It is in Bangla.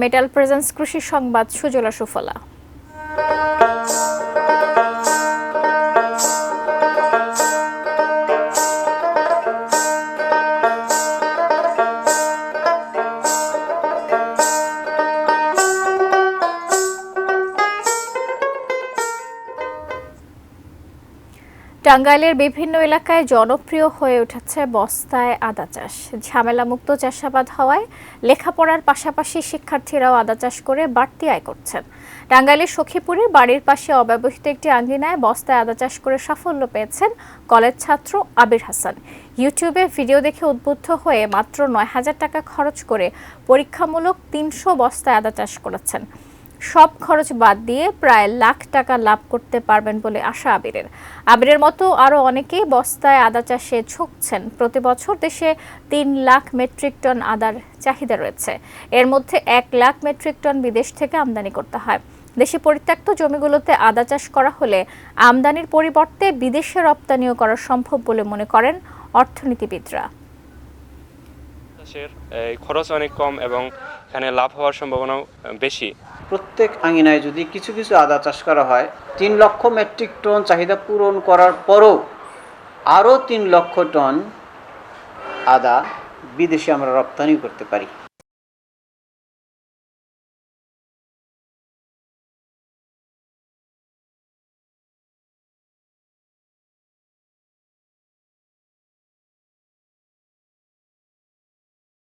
মেটাল প্রেজেন্স কৃষি সংবাদ সুজলা সুফলা। টাঙ্গাইলের বিভিন্ন এলাকায় জনপ্রিয় হয়ে উঠেছে বস্তায় আদা চাষ। ঝামেলামুক্ত চাষাবাদ হওয়ায় লেখাপড়ার পাশাপাশি শিক্ষার্থীরাও আদা চাষ করে বাড়তি আয় করছেন। টাঙ্গাইলের সখীপুরে বাড়ির পাশে অব্যবহৃত একটি আঙ্গিনায় বস্তায় আদা চাষ করে সাফল্য পেয়েছেন কলেজ ছাত্র আবির হাসান। ইউটিউবে ভিডিও দেখে উদ্বুদ্ধ হয়ে মাত্র ৯,০০০ টাকা খরচ করে পরীক্ষামূলক ৩০০ বস্তায় আদা চাষ করেছেন। সব খরচ বাদ দিয়ে প্রায় লাখ টাকা লাভ করতে পারবেন বলে আশা আবিরের মতো আরও অনেকেই বস্তায় আদা চাষে ঝুঁকছেন। প্রতি বছর দেশে ৩ লাখ মেট্রিক টন আদার চাহিদা রয়েছে। এর মধ্যে ১ লাখ মেট্রিক টন বিদেশ থেকে আমদানি করতে হয়। দেশে পরিত্যক্ত জমিগুলোতে আদা চাষ করা হলে আমদানির পরিবর্তে বিদেশে রপ্তানিও করা সম্ভব বলে মনে করেন অর্থনীতিবিদরা। খরচ অনেক কম এবং এখানে লাভ হওয়ার সম্ভাবনাও বেশি। প্রত্যেক আঙিনায় যদি কিছু কিছু আদা চাষ করা হয়, ৩ লক্ষ মেট্রিক টন চাহিদা পূরণ করার পরও আরও ৩ লক্ষ টন আদা বিদেশে আমরা রপ্তানি করতে পারি।